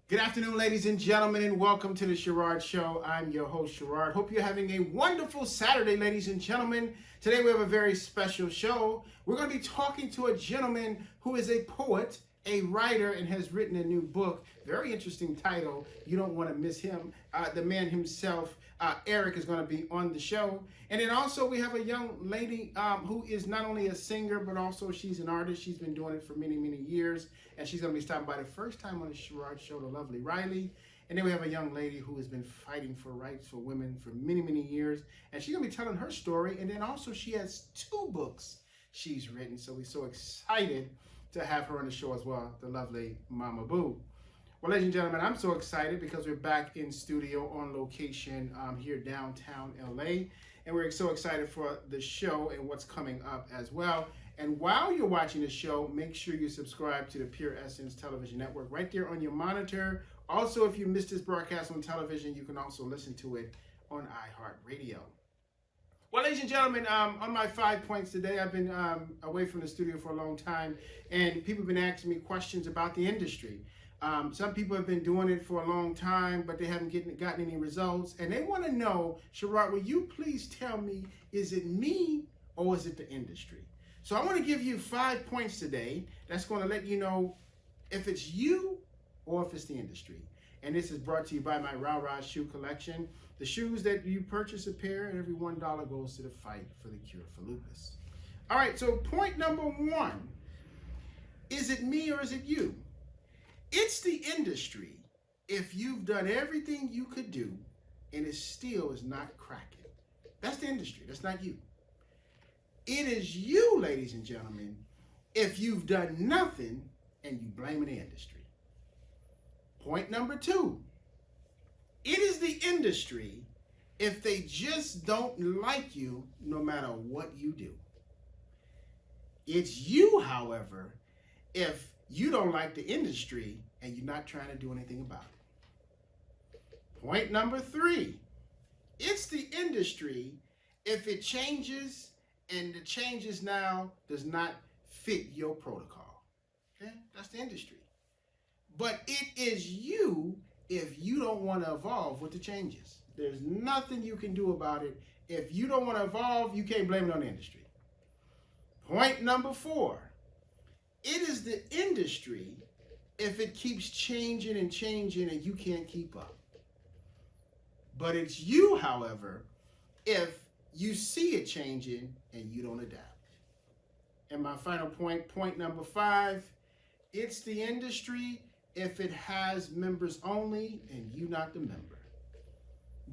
Good afternoon, ladies and gentlemen, and welcome to the Sherrod Show. I'm your host, Sherrod. Hope you're having a wonderful Saturday, ladies and gentlemen. Today we have a very special show. We're going to be talking to a gentleman who is a poet, a writer, and has written a new book. Very interesting title. You don't want to miss him. The man himself, Eric, is going to be on the show. And then also we have a young lady who is not only a singer, but also she's an artist. She's been doing it for many, many years. And she's going to be stopping by the first time on the Sherrod Show, the lovely Rilee. And then we have a young lady who has been fighting for rights for women for many, many years. And she's going to be telling her story. And then also she has 2 books she's written. So we're so excited to have her on the show as well, the lovely Momma Boo. Well, ladies and gentlemen, I'm so excited because we're back in studio on location here downtown LA. And we're so excited for the show and what's coming up as well. And while you're watching the show, make sure you subscribe to the Pure Essence Television Network right there on your monitor. Also, if you missed this broadcast on television, you can also listen to it on iHeartRadio. Well, ladies and gentlemen, on my 5 points today, I've been away from the studio for a long time, and people have been asking me questions about the industry. Some people have been doing it for a long time, but they haven't gotten any results, and they want to know, Sherrod, will you please tell me, is it me or is it the industry? So I want to give you 5 points today that's going to let you know if it's you or if it's the industry. And this is brought to you by my Rah shoe collection. The shoes that you purchase a pair, and every $1 goes to the fight for the cure for lupus. All right, so point number 1, is it me or is it you? It's the industry if you've done everything you could do and it still is not cracking. That's the industry, that's not you. It is you, ladies and gentlemen, if you've done nothing and you blame the industry. Point number 2, it is the industry if they just don't like you no matter what you do. It's you, however, if you don't like the industry and you're not trying to do anything about it. Point number 3, it's the industry if it changes and the changes now does not fit your protocol. Okay, that's the industry. But it is you if you don't want to evolve with the changes. There's nothing you can do about it. If you don't want to evolve, you can't blame it on the industry. Point number 4, it is the industry if it keeps changing and changing and you can't keep up. But it's you, however, if you see it changing and you don't adapt. And my final point, point number 5, it's the industry if it has members only and you not the member.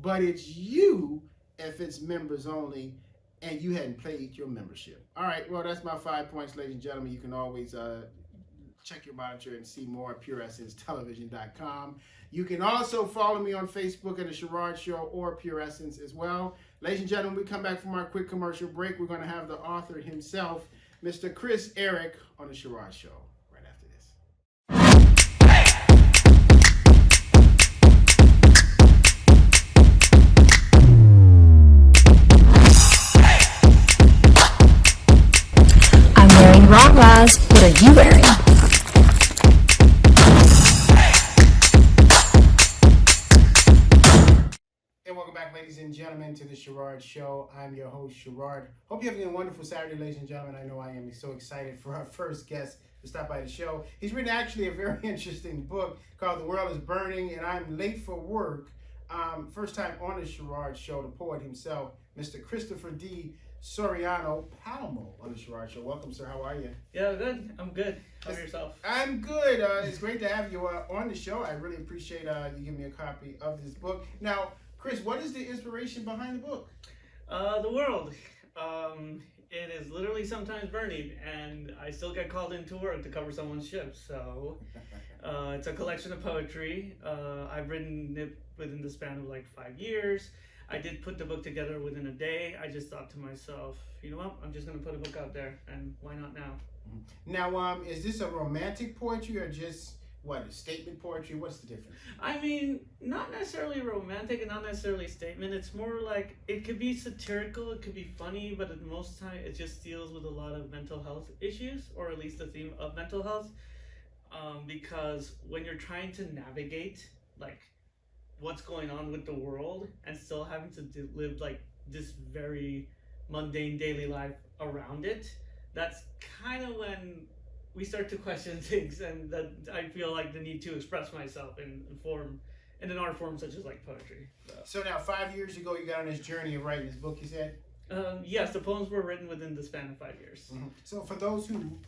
But it's you if it's members only and you hadn't paid your membership. All right, well, that's my 5 points, ladies and gentlemen. You can always check your monitor and see more at pureessencetelevision.com. You can also follow me on Facebook at The Sherrod Show or Pure Essence as well. Ladies and gentlemen, we come back from our quick commercial break. We're going to have the author himself, Mr. Chris Eric, on The Sherrod Show right after this. I'm wearing Rah-Rahs. What are you wearing? Welcome back, ladies and gentlemen, to the Sherrod Show. I'm your host, Sherrod. Hope you're having a wonderful Saturday, ladies and gentlemen. I know I am so excited for our first guest to stop by the show. He's written actually a very interesting book called The World is Burning, and I'm late for work. First time on the Sherrod Show, the poet himself, Mr. Christopher D. Soriano Palmo on the Sherrod Show. Welcome, sir. How are you? Yeah, good. I'm good. How about yourself? I'm good. It's great to have you on the show. I really appreciate you giving me a copy of this book. Now, Chris, what is the inspiration behind the book? The world. It is literally sometimes burning, and I still get called into work to cover someone's shift. So it's a collection of poetry. I've written it within the span of like 5 years. I did put the book together within a day. I just thought to myself, you know what? I'm just going to put a book out there, and why not now? Now, is this a romantic poetry or just what, statement poetry? What's the difference? I mean, not necessarily romantic and not necessarily statement. It's more like, it could be satirical, it could be funny, but at most time it just deals with a lot of mental health issues, or at least the theme of mental health. because when you're trying to navigate like what's going on with the world and still having to live like this very mundane daily life around it, that's kind of when we start to question things, and that I feel like the need to express myself in an art form such as like poetry. So now, 5 years ago, you got on this journey of writing this book, you said? Yes, the poems were written within the span of 5 years. Mm-hmm. So for those who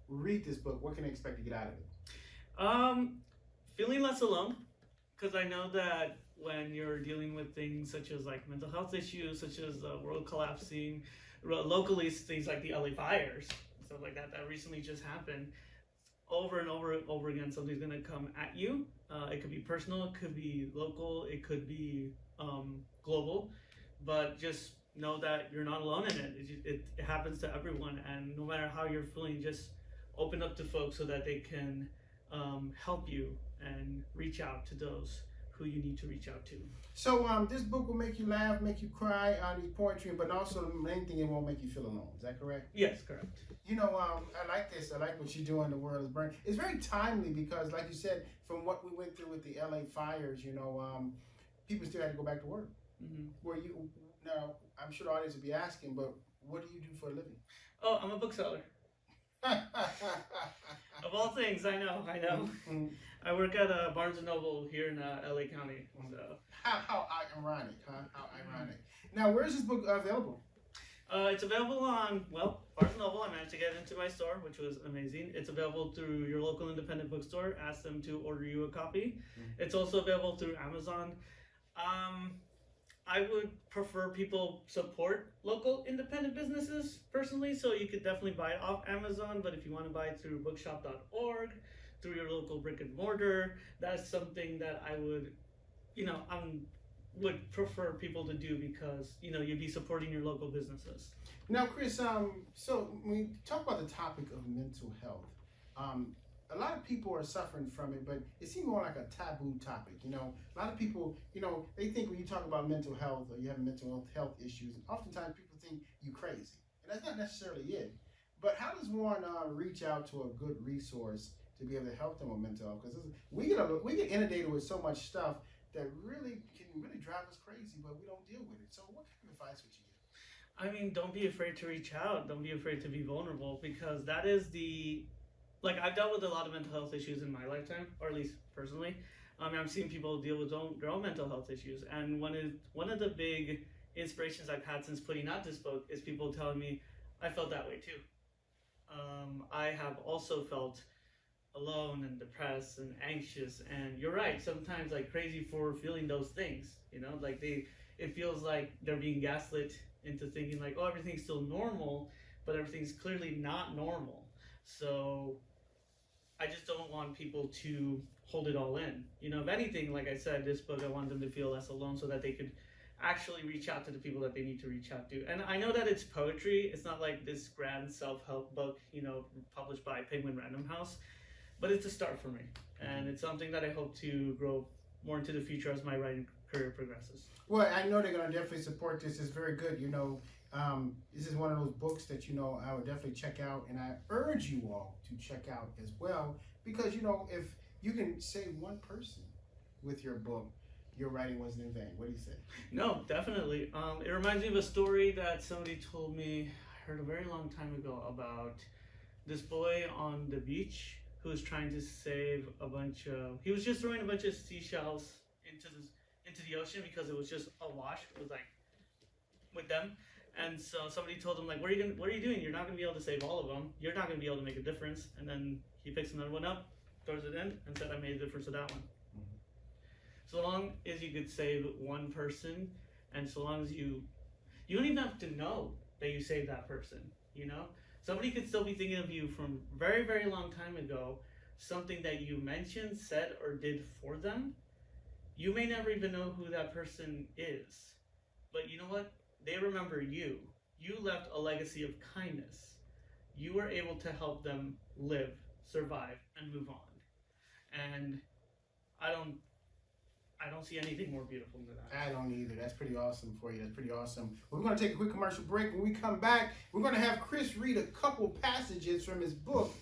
read this book, what can they expect to get out of it? Feeling less alone, because I know that when you're dealing with things such as like mental health issues, such as the world collapsing, locally things like the LA fires, stuff like that recently just happened, over and over again, something's gonna come at you. It could be personal, it could be local, it could be global, but just know that you're not alone in it. It happens to everyone, and no matter how you're feeling, just open up to folks so that they can help you and reach out to those who you need to reach out to. So this book will make you laugh, make you cry on these poetry, but also the main thing, it won't make you feel alone. Is that correct? Yes, correct. You know, I like this. I like what you do in The World is Burning. It's very timely because, like you said, from what we went through with the LA fires, you know, people still had to go back to work. Mm-hmm. Now, I'm sure the audience will be asking, but what do you do for a living? Oh, I'm a bookseller. Of all things, I know. Mm-hmm. I work at Barnes & Noble here in LA County. So. How ironic, huh? How ironic. Now, where is this book available? It's available on, Barnes & Noble. I managed to get into my store, which was amazing. It's available through your local independent bookstore. Ask them to order you a copy. Mm-hmm. It's also available through Amazon. I would prefer people support local independent businesses personally, so you could definitely buy it off Amazon, but if you want to buy it through bookshop.org, through your local brick and mortar, that's something that I would, would prefer people to do because, you'd be supporting your local businesses. Now, Chris, so when we talk about the topic of mental health, a lot of people are suffering from it, but it seems more like a taboo topic. A lot of people, they think when you talk about mental health or you have mental health issues, oftentimes people think you're crazy, and that's not necessarily it. But how does one reach out to a good resource to be able to help them with mental health? Because we get inundated with so much stuff that really can drive us crazy, but we don't deal with it. So what kind of advice would you give? I mean, don't be afraid to reach out. Don't be afraid to be vulnerable, because that is I've dealt with a lot of mental health issues in my lifetime, or at least personally. I've seen people deal with their own mental health issues, and one of the big inspirations I've had since putting out this book is people telling me, I felt that way too. I have also felt alone and depressed and anxious, and you're right, sometimes like crazy for feeling those things, it feels like they're being gaslit into thinking like, oh, everything's still normal, but everything's clearly not normal. So I just don't want people to hold it all in. If anything, like I said, this book, I want them to feel less alone so that they could actually reach out to the people that they need to reach out to. And I know that it's poetry. It's not like this grand self-help book, published by Penguin Random House, but it's a start for me. And it's something that I hope to grow more into the future as my writing career progresses. Well, I know they're going to definitely support this. It's very good. This is one of those books that, I would definitely check out, and I urge you all to check out as well, because, if you can save one person with your book, your writing wasn't in vain. What do you say? No, definitely. It reminds me of a story that somebody told me, I heard a very long time ago, about this boy on the beach who was trying to save he was just throwing a bunch of seashells into the ocean because it was just awash with them. And so somebody told him, what are you doing? You're not going to be able to save all of them. You're not going to be able to make a difference. And then he picks another one up, throws it in, and said, I made a difference with that one. Mm-hmm. So long as you could save one person, and so long as you don't even have to know that you saved that person, Somebody could still be thinking of you from very, very long time ago, something that you mentioned, said, or did for them. You may never even know who that person is. But you know what? They remember you. You left a legacy of kindness. You were able to help them live, survive, and move on. And I don't see anything more beautiful than that. I don't either. That's pretty awesome for you. That's pretty awesome. We're going to take a quick commercial break. When we come back, we're going to have Chris read a couple passages from his book,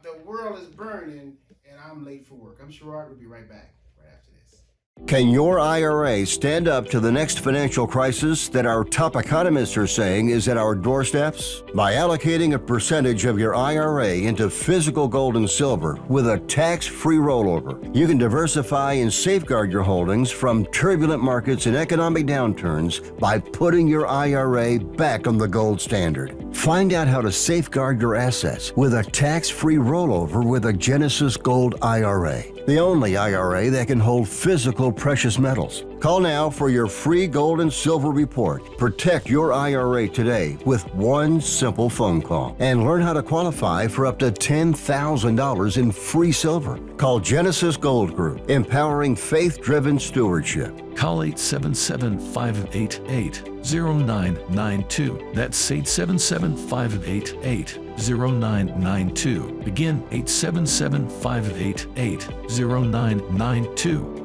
The world is burning, and I'm late for work. I'm Sherrod. We'll be right back right after this. Can your IRA stand up to the next financial crisis that our top economists are saying is at our doorsteps? By allocating a percentage of your IRA into physical gold and silver with a tax-free rollover, you can diversify and safeguard your holdings from turbulent markets and economic downturns by putting your IRA back on the gold standard. Find out how to safeguard your assets with a tax-free rollover with a Genesis Gold IRA, the only IRA that can hold physical precious metals. Call now for your free gold and silver report. Protect your IRA today with one simple phone call and learn how to qualify for up to $10,000 in free silver. Call Genesis Gold Group, empowering faith-driven stewardship. Call 877-588-0992. That's 877-588-0992. Again, 877-588-0992.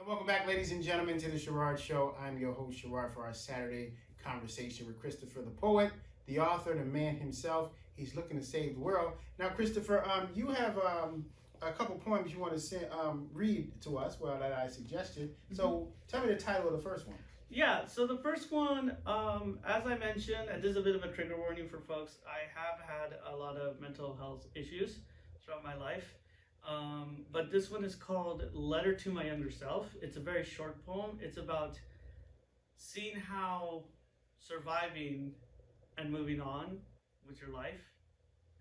Welcome back, ladies and gentlemen, to the Sherrod Show. I'm your host, Sherrod, for our Saturday conversation with Christopher, the poet, the author, the man himself. He's looking to save the world. Now, Christopher, you have a couple poems you want to read to us, well, that I suggested. So tell me the title of the first one. Yeah, so the first one, as I mentioned, and this is a bit of a trigger warning for folks, I have had a lot of mental health issues throughout my life. But this one is called Letter to My Younger Self. It's a very short poem. It's about seeing how surviving and moving on with your life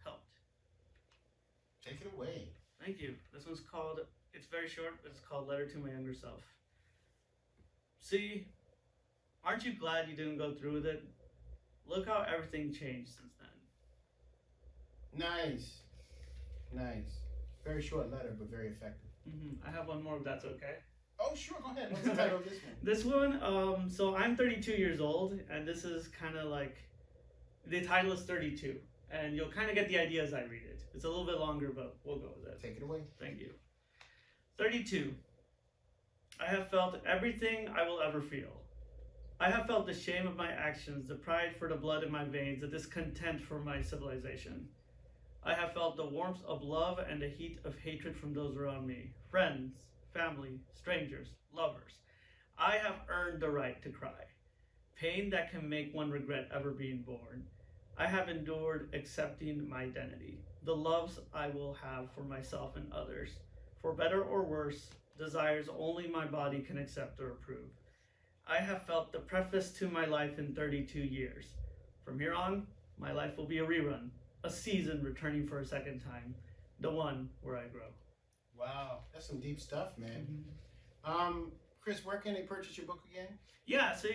helped. Take it away. Thank you. This one's called, it's very short, but it's called Letter to My Younger Self. See, aren't you glad you didn't go through with it? Look how everything changed since then. Nice. Nice. Very short letter, but very effective. I have one more if that's okay. Oh, sure. Go ahead. What's the title of this one? This one, so I'm 32 years old, and this is kind of like, the title is 32. And you'll kind of get the idea as I read it. It's a little bit longer, but we'll go with it. Take it away. Thank you. 32. I have felt everything I will ever feel. I have felt the shame of my actions, the pride for the blood in my veins, the discontent for my civilization. I have felt the warmth of love and the heat of hatred from those around me, friends, family, strangers, lovers. I have earned the right to cry, pain that can make one regret ever being born. I have endured accepting my identity, the loves I will have for myself and others, for better or worse, desires only my body can accept or approve. I have felt the preface to my life in 32 years. From here on, my life will be a rerun. A season returning for a second time, the one where I grow. Wow, that's some deep stuff, man. Chris, where can they purchase your book again? Yeah, so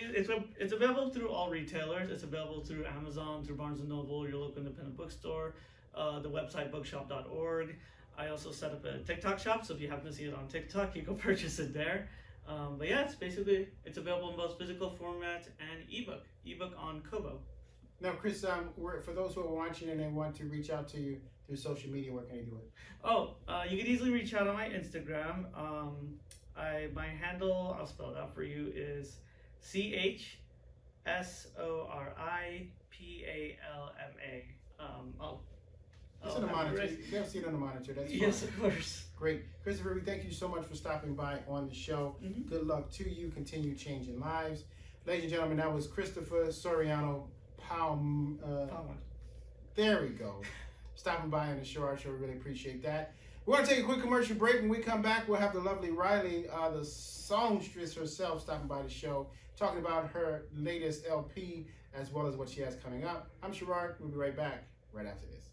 it's available through all retailers. It's available through Amazon, through Barnes & Noble, your local independent bookstore, the website bookshop.org. I also set up a TikTok shop, so if you happen to see it on TikTok, you can purchase it there. But yeah, it's available in both physical format and ebook on Kobo. Now, Chris, for those who are watching and they want to reach out to you through social media, where can they do it? You can easily reach out on my Instagram. My handle, I'll spell it out for you, is CHSORIPALMA. It's on the monitor. You can see it on the monitor. That's fine. Yes, of course. Great. Christopher, we thank you so much for stopping by on the show. Good luck to you. Continue changing lives. Ladies and gentlemen, that was Christopher Soriano Palmer. There we go. Stopping by on the Sherrod Show. We really appreciate that. We're going to take a quick commercial break. When we come back, we'll have the lovely Rilee, the songstress herself, stopping by the show, talking about her latest LP as well as what she has coming up. I'm Sherrod. We'll be right back right after this.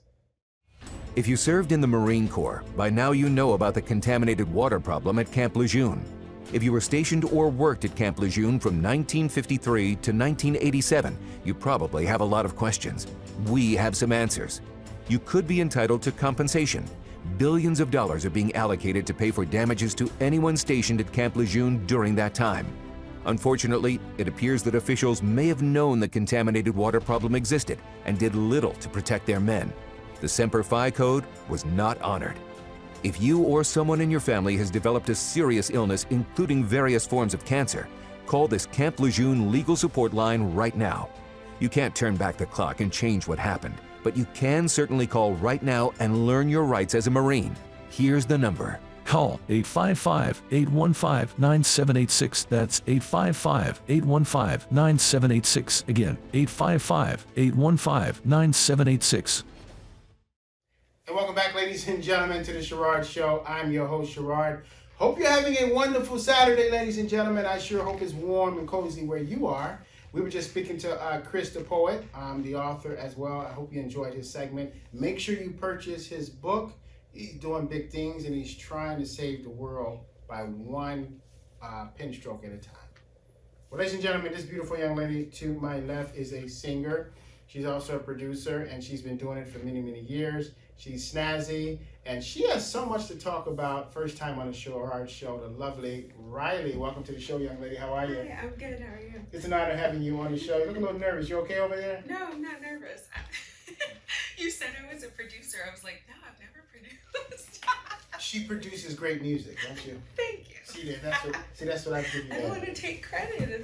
If you served in the Marine Corps, by now you know about the contaminated water problem at Camp Lejeune. If you were stationed or worked at Camp Lejeune from 1953 to 1987, you probably have a lot of questions. We have some answers. You could be entitled to compensation. Billions of dollars are being allocated to pay for damages to anyone stationed at Camp Lejeune during that time. Unfortunately, it appears that officials may have known the contaminated water problem existed and did little to protect their men. The Semper Fi code was not honored. If you or someone in your family has developed a serious illness, including various forms of cancer, call this Camp Lejeune legal support line right now. You can't turn back the clock and change what happened. but you can certainly call right now and learn your rights as a Marine. Here's the number. Call 855-815-9786. That's 855-815-9786. Again, 855-815-9786. And welcome back, ladies and gentlemen, to the Sherrod Show. I'm your host, Sherrod. Hope you're having a wonderful Saturday, ladies and gentlemen. I sure hope it's warm and cozy where you are. We were just speaking to Chris, the poet, the author as well. I hope you enjoyed his segment. Make sure you purchase his book. He's doing big things, and he's trying to save the world by one pen stroke at a time. Well, ladies and gentlemen, this beautiful young lady to my left is a singer. She's also a producer, and she's been doing it for many, many years. She's snazzy, and she has so much to talk about. First time on the Sherrod Show, the lovely Rilee. Welcome to the show, young lady. How are you? Hi, I'm good. How are you? It's an honor having you on the show. You look a little nervous. You okay over there? No, I'm not nervous. You said I was a producer. I was like, no, I've never produced. She produces great music, don't you? Thank you. See that? That's what I give you. I don't want to take credit.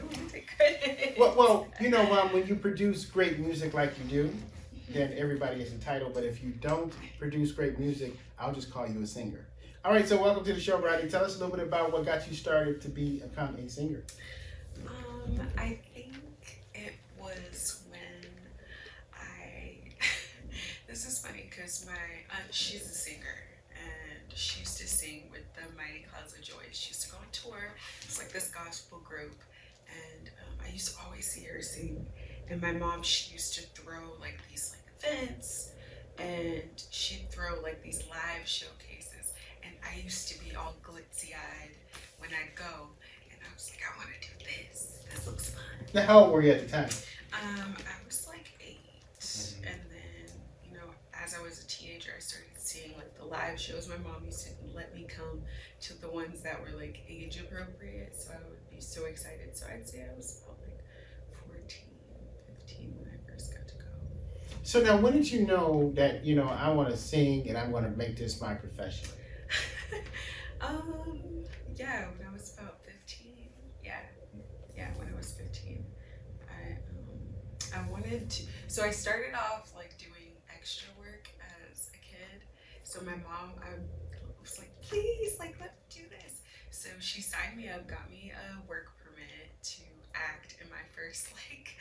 Well, you know, when you produce great music like you do, then everybody is entitled. But if you don't produce great music, I'll just call you a singer. All right, so welcome to the show, Rilee. Tell us a little bit about what got you started to become a singer. I think it was when this is funny because my aunt, she's a singer, and she used to sing with the Mighty Clouds of Joy. She used to go on tour. It's like this gospel group, and I used to always see her sing. And my mom, she used to throw like these events, and she'd throw like these live showcases, and I used to be all glitzy-eyed when I'd go, and I was like, I want to do this. This looks fun. Now, how old were you at the time? I was like 8, and then, you know, as I was a teenager, I started seeing like the live shows. My mom used to let me come to the ones that were like age appropriate, so I would be so excited. So I'd say I was about like 14, 15 when I first got to go. So now, when did you know that, you know, I want to sing and I'm going to make this my profession? Yeah, when I was about 15. Yeah, when I was 15, I wanted to. So I started off like doing extra work as a kid. So my mom, I was like, please, like, let me do this. So she signed me up, got me a work permit to act, and my first like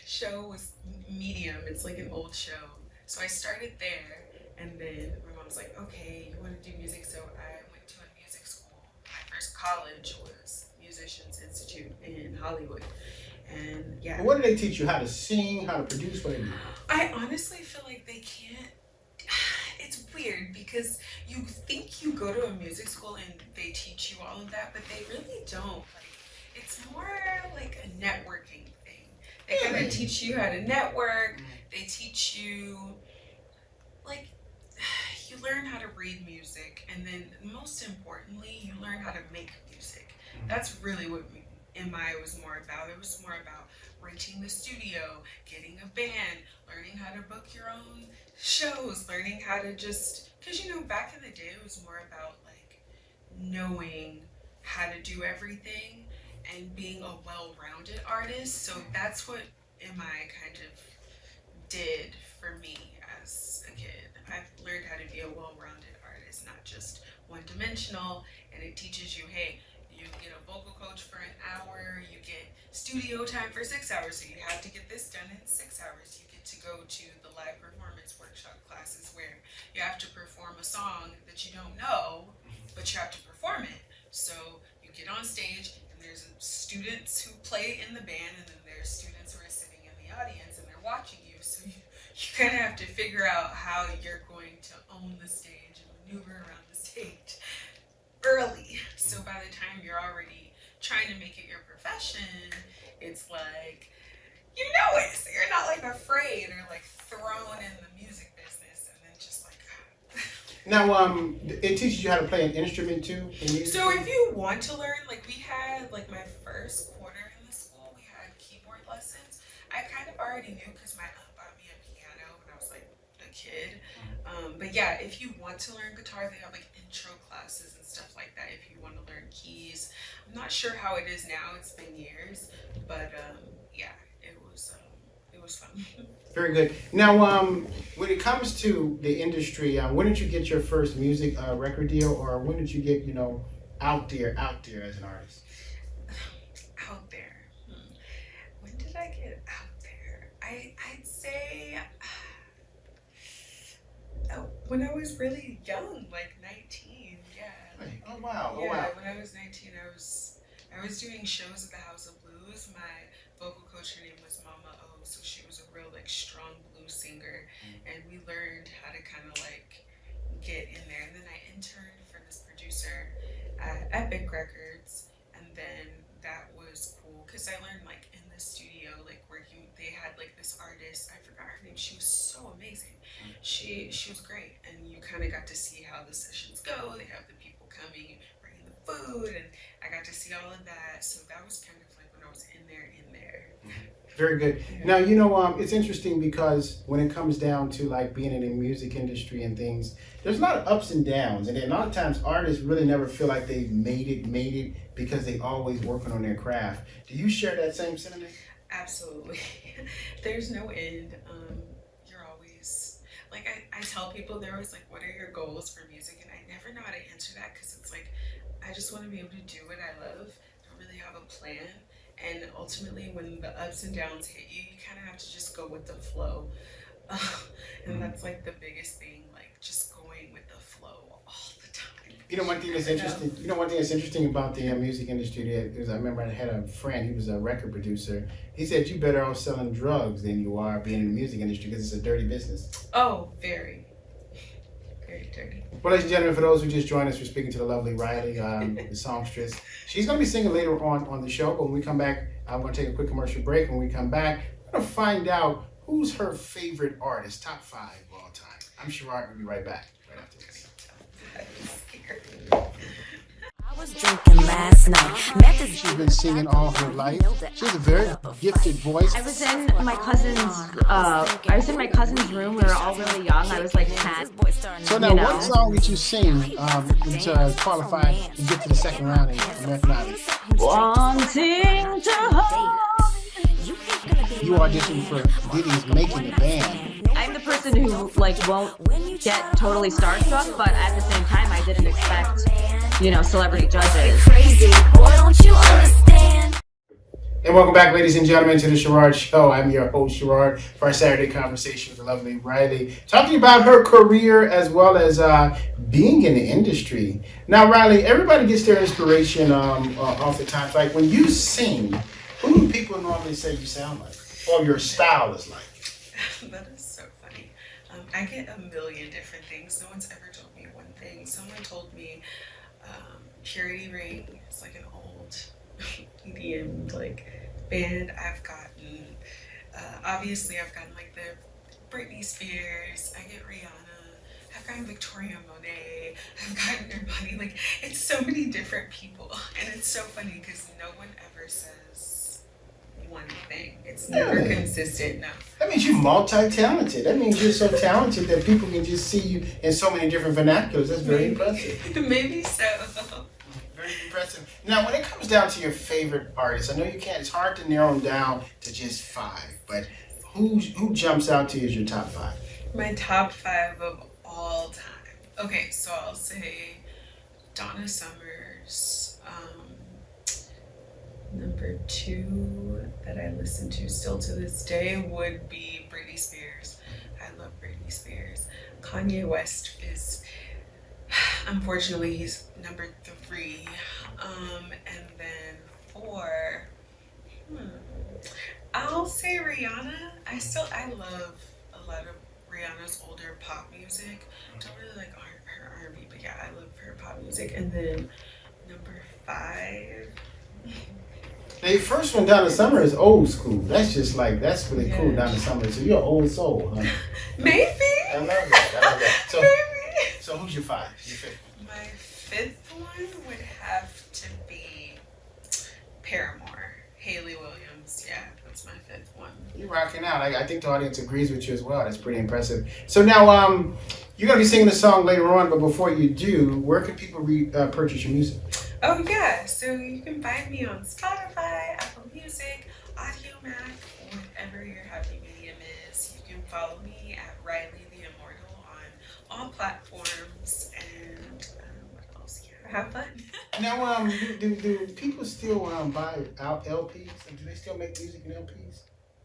show was Medium. It's like an old show. So I started there, and then my mom's like, okay, you want to do music? So I went to a music school. My first college was Musicians Institute in Hollywood. And yeah. What do they teach you? How to sing, how to produce, what do they do? I honestly feel like they can't. It's weird because you think you go to a music school and they teach you all of that, but they really don't. Like, it's more like a networking thing. They kind of teach you how to network. They teach you, like, you learn how to read music, and then most importantly, you learn how to make music. That's really what MI was more about. It was more about renting the studio, getting a band, learning how to book your own shows, learning how to just, because you know, back in the day, it was more about like knowing how to do everything and being a well-rounded artist. So that's what MI kind of did for me as a kid. I've learned how to be a well-rounded artist, not just one-dimensional, and it teaches you, hey, you get a vocal coach for an hour, you get studio time for 6 hours, so you have to get this done in 6 hours. You get to go to the live performance workshop classes where you have to perform a song that you don't know, but you have to perform it. So you get on stage, and there's students who play in the band, and then there's students who are sitting in the audience, and they're watching you. So you kind of have to figure out how you're going to own the stage and maneuver around the stage early. So by the time you're already trying to make it your profession, it's like, you know it. So you're not like afraid or like thrown in the music business and then just like. Now, it teaches you how to play an instrument too? So if you want to learn, like we had, like my first quarter in the school, we had keyboard lessons. I kind of already knew because my aunt bought me a piano when I was like a kid. But yeah, if you want to learn guitar, they have like intro classes and stuff like that if you want to learn keys. I'm not sure how it is now, it's been years, but yeah, it was was fun. Very good. Now, when it comes to the industry, when did you get your first music record deal, or when did you get, out there as an artist? Out there. When did I get out there? I'd say when I was really young, like 19. Yeah. Hey, oh wow! Yeah. Oh wow! When I was 19, I was doing shows at the House of Blues. My vocal coach, her name was Momma Boo, so she was a real strong blues singer, and we learned how to kind of get in there. And then I interned for this producer at Epic Records, and then that was cool because I learned in the studio working. They had this artist, I forgot her name. She was so amazing. She was great, and you kind of got to see how the sessions go. They have the people coming, bringing the food, and I got to see all of that. So that was kind of when I was in there. Very good. Now, it's interesting because when it comes down to being in the music industry and things, there's a lot of ups and downs. And then a lot of times artists really never feel like they've made it because they always working on their craft. Do you share that same sentiment? Absolutely. There's no end. You're always, I tell people, they're always what are your goals for music? And I never know how to answer that because it's I just want to be able to do what I love. I don't really have a plan. And ultimately, when the ups and downs hit you, you kind of have to just go with the flow. And that's the biggest thing, just going with the flow all the time. One thing that's interesting. One thing that's interesting about the music industry is I remember I had a friend. He was a record producer. He said you better off selling drugs than you are being in the music industry because it's a dirty business. Oh, very dirty. Well, ladies and gentlemen, for those who just joined us, we're speaking to the lovely Rilee, the songstress. She's going to be singing later on the show, but when we come back, I'm going to take a quick commercial break. When we come back, we're going to find out who's her favorite artist, top 5 of all time. I'm Sherrod. We'll be right back, right after this. I was drinking last night. Met this She's been singing all her life. She has a very gifted voice. I was in my cousin's room. We were all really young. I was 10. So now, what song did you sing to qualify and get to the second round in American Idol? Wanting to hold. You auditioned for Diddy's Making a Band. I'm the person who won't get totally starstruck, but at the same time, I didn't expect, celebrity judges. crazy, boy, don't you understand? And welcome back, ladies and gentlemen, to the Sherrod Show. I'm your host, Sherrod, for our Saturday conversation with the lovely Rilee, talking about her career as well as being in the industry. Now, Rilee, everybody gets their inspiration oftentimes. When you sing, who do people normally say you sound like, or your style is like? That is so funny. I get a million different things. No one's ever told me one thing. Someone told me Purity Ring is an old EDM band. I've gotten obviously I've gotten the Britney Spears. I get Rihanna. I've gotten Victoria Monet. I've gotten everybody. It's so many different people, and it's so funny because no one ever says one thing. It's never consistent. No. That means you're multi-talented. That means you're so talented that people can just see you in so many different vernaculars. That's very impressive. Maybe so. Very impressive. Now, when it comes down to your favorite artists, I know you can't. It's hard to narrow them down to just 5. But who jumps out to you as your top 5? My top 5 of all time. Okay, so I'll say Donna Summers. Number 2 that I listen to still to this day would be Britney Spears. I love Britney Spears. Kanye West is, unfortunately, he's number 3. And then 4, I'll say Rihanna. I love a lot of Rihanna's older pop music. Don't really like her R&B, but yeah, I love her pop music. And then number 5. Now, your first one, Donna Summer, is old school. That's just that's really cool, Donna Summer. So you're an old soul, huh? Maybe. I love that. So, Maybe. So who's your 5? Your 5th? My 5th one would have to be Paramore. Hayley Williams. Yeah, that's my 5th one. You're rocking out. I think the audience agrees with you as well. That's pretty impressive. So now, you're going to be singing the song later on, but before you do, where can people purchase your music? Oh yeah, so you can find me on Spotify, Apple Music, AudioMac, whatever your happy media follow me at Rilee the Immortal on all platforms. And what else? Yeah, have fun. Now, do people still buy out LPs? And do they still make music in LPs?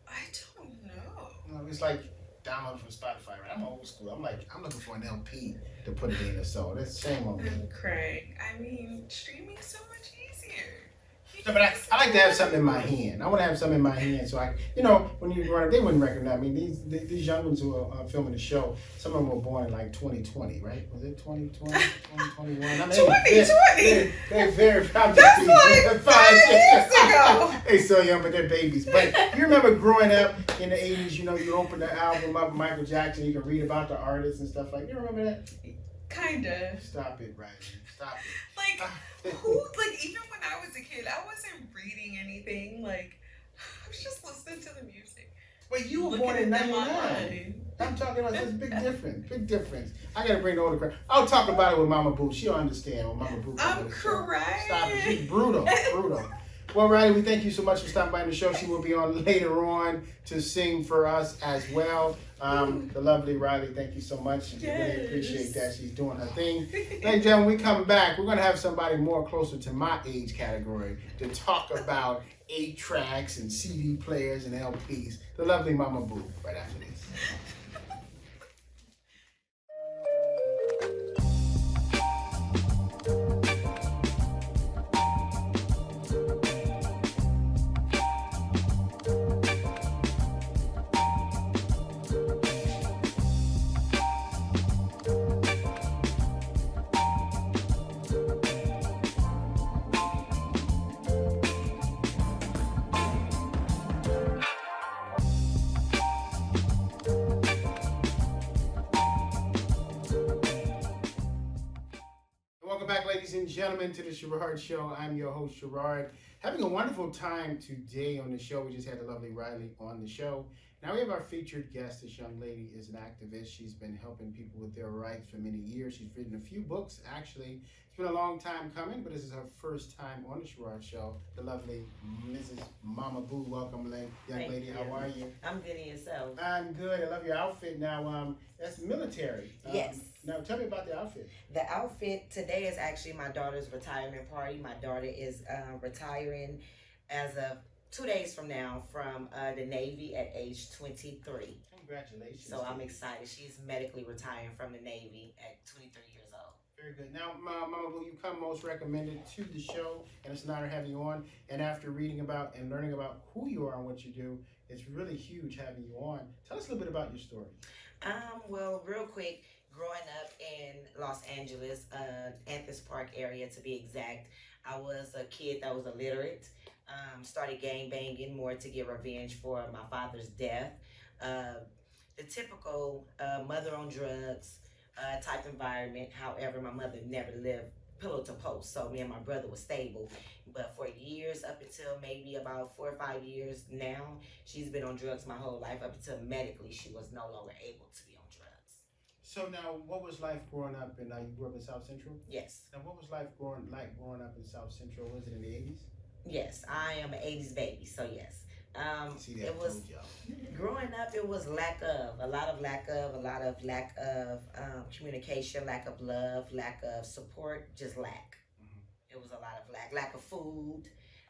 I don't know. No, it's like download from Spotify. Right? I'm old school. I'm looking for an LP to put it in. So that's shame on me. I'm crying. I mean, streaming's so much easier. No, but I like to have something in my hand. I want to have something in my hand so when you run up, they wouldn't recognize. I mean, these young ones who are filming the show, some of them were born in like 2020, right? Was it 2020, 2021? I mean, 2020. They're very. That's like 5 years ago. They so young, but they're babies. But you remember growing up in the 80s? You open the album up, Michael Jackson. You can read about the artists and stuff like. You remember that? Kinda. Stop it, Riley. Stop it. Like, even when I was a kid, I wasn't reading anything. Like, I was just listening to the music. But you were born in 99. I'm talking about this big difference. Big difference. I gotta bring the older crowd. I'll talk about it with Momma Boo. She'll understand when Momma Boo comes I'm to the show. crying. Stop it. She's brutal. Brutal. Well, Riley, we thank you so much for stopping by the show. She will be on later on to sing for us as well. The lovely Riley, thank you so much. Yes. Really appreciate that. She's doing her thing. Ladies and gentlemen, when we come back, we're going to have somebody more closer to my age category to talk about 8 tracks and CD players and LPs. The lovely Momma Boo, right after this. Welcome back, ladies and gentlemen, to the Sherrod Show. I'm your host, Sherrod. Having a wonderful time today on the show. We just had the lovely Riley on the show. Now we have our featured guest. This young lady is an activist. She's been helping people with their rights for many years. She's written a few books, actually. It's been a long time coming, but this is her first time on the Sherrod Show. The lovely Mrs. Momma Boo. Welcome, young lady. you. How are you? I'm good in yourself. I'm good. I love your outfit. Now, that's military. Yes. Now, tell me about the outfit. The outfit today is actually my daughter's retirement party. My daughter is retiring as of 2 days from now from the Navy at age 23. Congratulations. So I'm excited. She's medically retiring from the Navy at 23 years old. Very good. Now, Momma Boo, you come most recommended to the show, and it's an honor having you on. And after reading about and learning about who you are and what you do, it's really huge having you on. Tell us a little bit about your story. Well, real quick, growing up in Los Angeles, Anthony Park area to be exact, I was a kid that was illiterate. Started gang banging more to get revenge for my father's death. The typical mother on drugs type environment. However, my mother never lived pillow to post, so me and my brother were stable. But for years, up until maybe about 4 or 5 years now, she's been on drugs my whole life. Up until medically, she was no longer able to be on drugs. So now, what was life growing up in, you grew up in South Central? Yes. Now, what was life growing up in South Central? Was it in the 80s? Yes, I am an 80s baby, so yes. See that, It was told y'all. growing up. It was a lot of lack of communication, lack of love, lack of support, just lack. It was a lot of lack of food,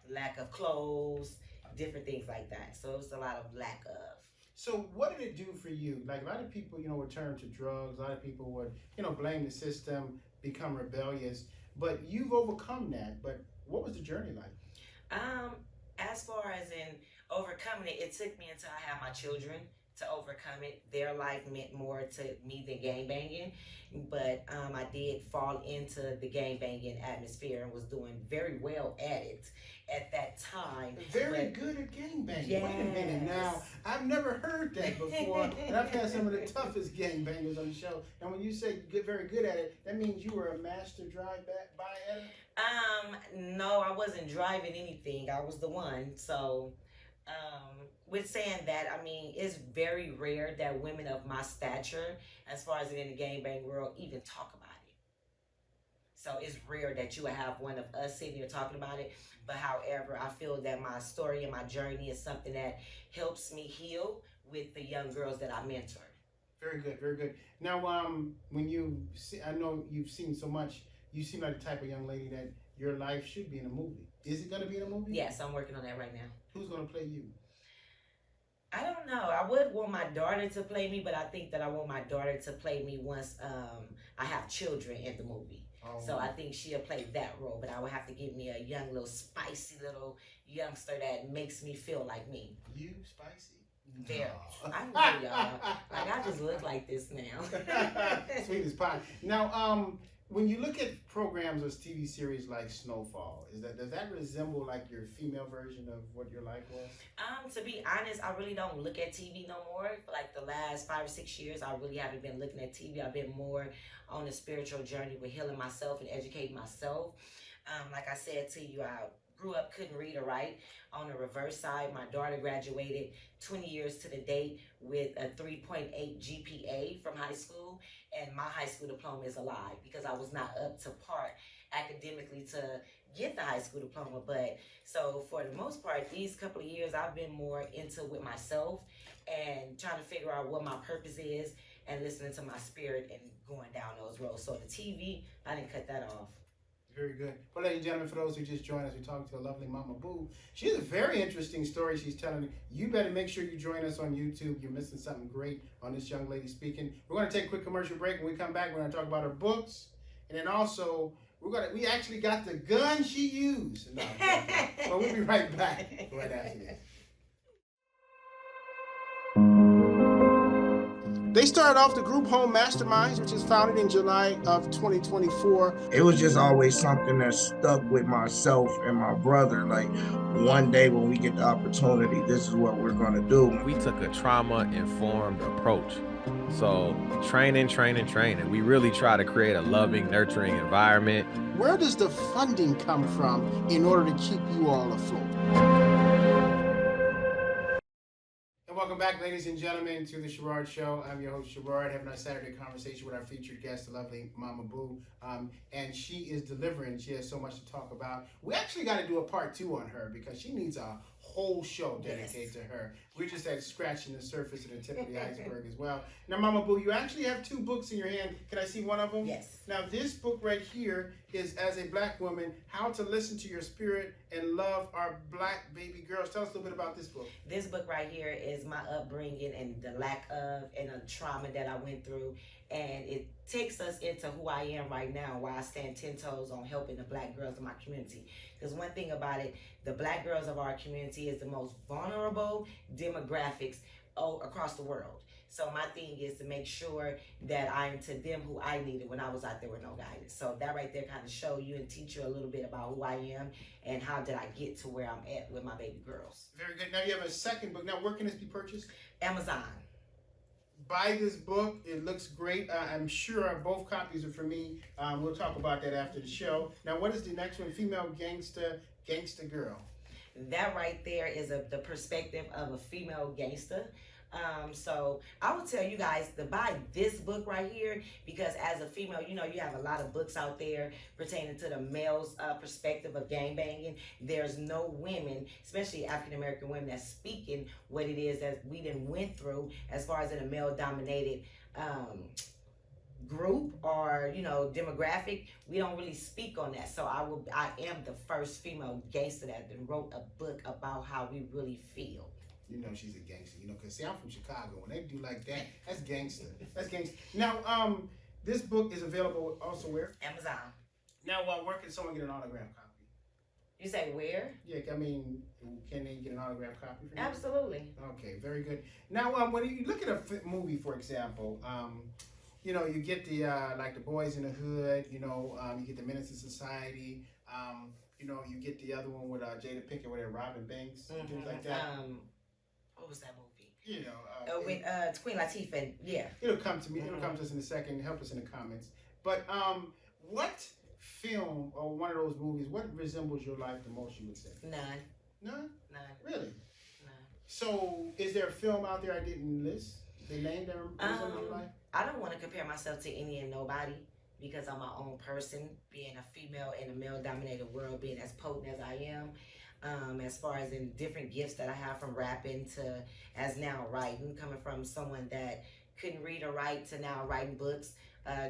lack of clothes, different things like that. So it was a lot of lack of. So what did it do for you? Like a lot of people, would turn to drugs. A lot of people would, blame the system, become rebellious. But you've overcome that. But what was the journey like? As far as in overcoming it, it took me until I had my children to overcome it. Their life meant more to me than gang banging, but I did fall into the gang banging atmosphere and was doing very well at it at that time. Very good at gang banging. Yes. Wait a minute now. I've never heard that before, and I've had some of the toughest gang bangers on the show. And when you say get very good at it, that means you were a master drive-by at it? No, I wasn't driving anything. I was the one. So, with saying that, I mean, it's very rare that women of my stature, as far as in the gangbang world, even talk about it. So it's rare that you would have one of us sitting here talking about it. But however, I feel that my story and my journey is something that helps me heal with the young girls that I mentor. Very good, very good. Now, when you see, I know you've seen so much. You seem like the type of young lady that your life should be in a movie. Is it going to be in a movie? Yes, I'm working on that right now. Who's going to play you? I don't know. I would want my daughter to play me, but I think that I want my daughter to play me once I have children in the movie. Oh. So I think she'll play that role, but I would have to give me a young, little spicy little youngster that makes me feel like me. You spicy? There. I know, y'all. Like, I just look like this now. Sweet as pie. Now, when you look at programs or TV series like Snowfall, does that resemble like your female version of what your life was? To be honest, I really don't look at TV no more. For like the last 5 or 6 years, I really haven't been looking at TV. I've been more on a spiritual journey with healing myself and educating myself. Like I said to you, I grew up, couldn't read or write. On the reverse side, my daughter graduated 20 years to the date with a 3.8 GPA from high school, and my high school diploma is a lie because I was not up to par academically to get the high school diploma. But so for the most part, these couple of years, I've been more into with myself and trying to figure out what my purpose is and listening to my spirit and going down those roads. So the TV, I didn't cut that off. Very good. Well, ladies and gentlemen, for those who just joined us, we're talking to a lovely Momma Boo. She has a very interesting story she's telling. You better make sure you join us on YouTube. You're missing something great on this young lady speaking. We're going to take a quick commercial break. When we come back, we're going to talk about her books. And then also, we actually got the gun she used. No, but we'll be right back right after this. They started off the group Home Masterminds, which is founded in July of 2024. It was just always something that stuck with myself and my brother. Like, one day when we get the opportunity, this is what we're going to do. We took a trauma-informed approach. So training. We really try to create a loving, nurturing environment. Where does the funding come from in order to keep you all afloat? Welcome back, ladies and gentlemen, to the Sherrod Show. I'm your host, Sherrod, having our Saturday conversation with our featured guest, the lovely Momma Boo. And she is delivering. She has so much to talk about. We actually got to do a part 2 on her because she needs a whole show dedicated to her. We're just scratching the surface and the tip of the iceberg as well. Now, Momma Boo, you actually have 2 books in your hand. Can I see one of them? Yes. Now, this book right here is As a Black Woman, How to Listen to Your Spirit and Love Our Black Baby Girls. Tell us a little bit about this book. This book right here is my upbringing and the lack of and the trauma that I went through. And it takes us into who I am right now, why I stand 10 toes on helping the black girls in my community. Because one thing about it, the black girls of our community is the most vulnerable demographics across the world. So my thing is to make sure that I am to them who I needed when I was out there with no guidance. So that right there kind of show you and teach you a little bit about who I am and how did I get to where I'm at with my baby girls. Very good. Now you have a second book. Now where can this be purchased? Amazon. Buy this book. It looks great. I'm sure both copies are for me. We'll talk about that after the show. Now, what is the next one? Female Gangsta Girl. That right there is the perspective of a female gangster. So I would tell you guys to buy this book right here because as a female, you know, you have a lot of books out there pertaining to the male's perspective of gangbanging. There's no women, especially African-American women, that's speaking what it is that we done went through as far as in a male-dominated group or, you know, demographic. We don't really speak on that. So I am the first female gangster that wrote a book about how we really feel. You know she's a gangster, you know, because see, I'm from Chicago. When they do like that, that's gangster. That's gangster. Now, this book is available also where? Amazon. Now, where can someone get an autographed copy? You say where? Yeah, I mean, can they get an autographed copy from you? Absolutely. Okay, very good. Now, when you look at a movie, for example, you know, you get the, like the Boys in the Hood, you know, you get the Menace to Society, you know, you get the other one with Jada Pinkett with Robin Banks, and things like that. What was that movie? You know, with Queen Latifah. Yeah. It'll come to me. It'll come to us in a second. Help us in the comments. But what film or one of those movies, what resembles your life the most? You would say None. None. None. Really? None. So, is there a film out there I didn't list? The name that resembles your life? I don't want to compare myself to any and nobody because I'm my own person. Being a female in a male-dominated world, being as potent as I am. as far as in different gifts that I have from rapping to as now writing, coming from someone that couldn't read or write to now writing books,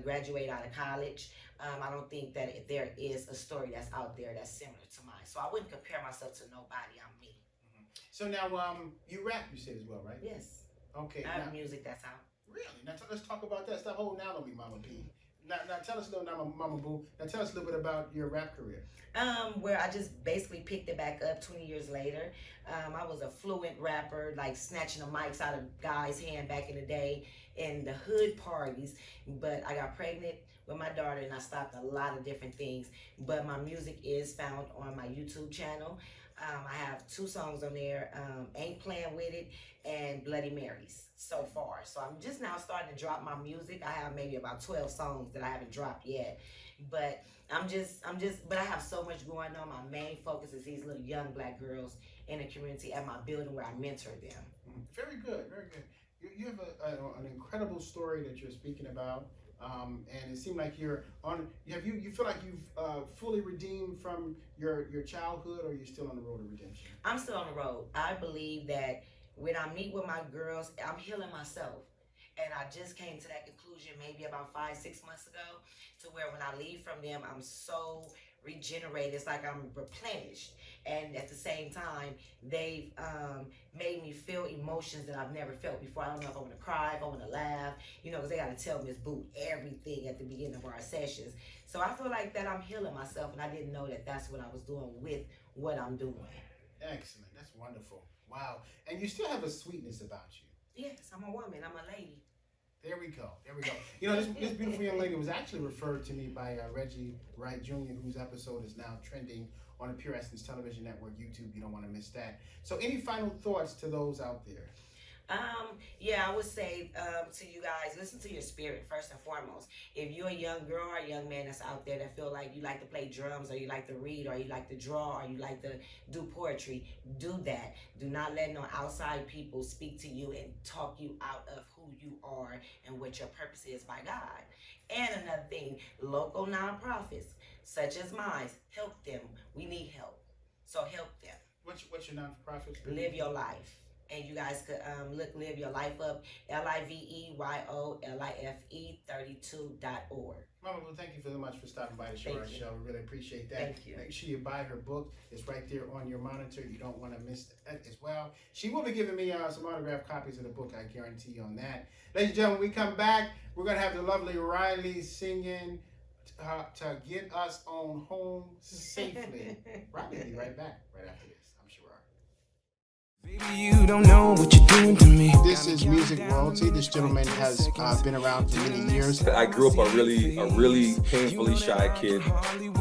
graduate out of college. I don't think that there is a story that's out there that's similar to mine. So I wouldn't compare myself to nobody. I'm me. So now, you rap, you said as well, right? Yes. Okay. I have music that's out. Really? Now let's talk about that. Stop holding out on me, Momma B. Now tell us a little, now, Momma Boo. Now tell us a little bit about your rap career. Where I just basically picked it back up 20 years later. I was a fluent rapper, like snatching the mics out of guys' hand back in the day in the hood parties. But I got pregnant with my daughter and I stopped a lot of different things. But my music is found on my YouTube channel. I have 2 songs on there, Ain't Playing With It and Bloody Marys so far. So I'm just now starting to drop my music. I have maybe about 12 songs that I haven't dropped yet. But but I have so much going on. My main focus is these little young black girls in the community at my building where I mentor them. Very good, very good. You have an incredible story that you're speaking about. And it seemed like you're on. You feel like you've fully redeemed from your childhood, or you're still on the road to redemption? I'm still on the road. I believe that when I meet with my girls, I'm healing myself, and I just came to that conclusion maybe about 5-6 months ago, to where when I leave from them, I'm so regenerated. It's like I'm replenished, and at the same time, they've made me feel emotions that I've never felt before. I don't know if I want to cry, if I want to laugh, because they got to tell Miss Boo everything at the beginning of our sessions. So I feel like that I'm healing myself, and I didn't know that that's what I was doing with what I'm doing. Excellent. That's wonderful. Wow. And you still have a sweetness about you. Yes, I'm a woman. I'm a lady. There we go. There we go. This beautiful young lady was actually referred to me by Reggie Wright Jr., whose episode is now trending on the Pure Essence Television Network, YouTube. You don't want to miss that. So any final thoughts to those out there? Yeah, I would say to you guys, listen to your spirit first and foremost. If you're a young girl or a young man that's out there that feel like you like to play drums, or you like to read, or you like to draw, or you like to do poetry, do that. Do not let no outside people speak to you and talk you out of who you are and what your purpose is by God. And another thing, local nonprofits such as mine, help them. We need help, so help them. What's your nonprofit? Live Your Life. And you guys could Live Your Life Up, LIVEYOLIFE32.org. Momma Boo, thank you very much for stopping by the Sherrod Show. We really appreciate that. Thank you. Make sure you buy her book. It's right there on your monitor. You don't want to miss that as well. She will be giving me some autographed copies of the book. I guarantee you on that. Ladies and gentlemen, when we come back, we're going to have the lovely Rilee singing to get us on home safely. Rilee will be right back right after this. I'm Sherrod. Baby, you don't know what you're doing to me. This is Music Royalty. This gentleman has been around for many years. I grew up a really painfully shy kid.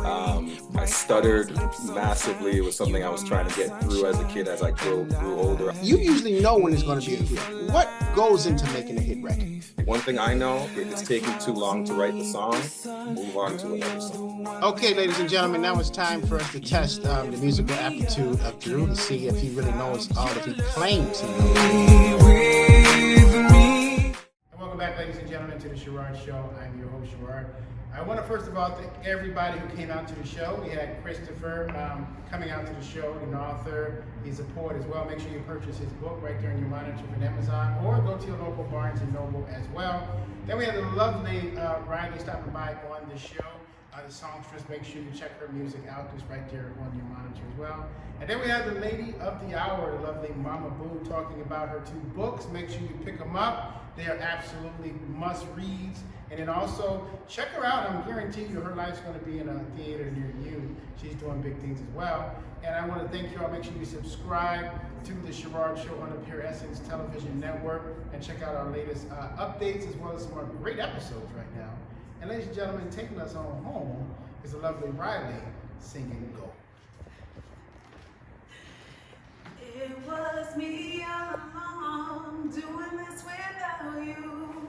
I stuttered massively. It was something I was trying to get through as a kid as I grew older. You usually know when it's going to be a hit. What goes into making a hit record? One thing I know, if it's taking too long to write the song, move on to another song. Okay, ladies and gentlemen, now it's time for us to test the musical aptitude of Drew to see if he really knows all that he claims he knows. And welcome back, ladies and gentlemen, to the Sherrod Show. I'm your host, Sherrod. I want to first of all thank everybody who came out to the show. We had Christopher coming out to the show, an author. He's a poet as well. Make sure you purchase his book right there in your monitor from Amazon, or go to your local Barnes & Noble as well. Then we had the lovely Rilee stopping by on the show. The songstress, make sure you check her music out. It's right there on your monitor as well. And then we have the lady of the hour, the lovely Momma Boo, talking about her 2 books. Make sure you pick them up. They are absolutely must-reads. And then also, check her out. I'm guaranteeing you her life's going to be in a theater near you. She's doing big things as well. And I want to thank you all. Make sure you subscribe to the Sherrod Show on the Pure Essence Television Network and check out our latest updates as well as some more great episodes right now. And ladies and gentlemen, taking us on home is the lovely Rilee singing Go. It was me all along, doing this without you.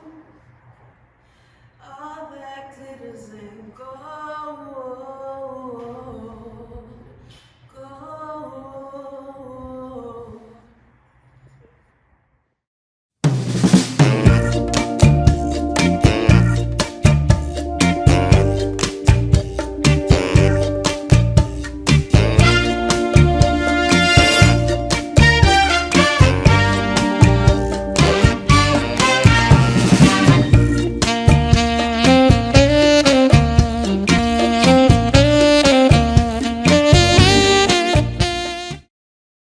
All that glitters and gold.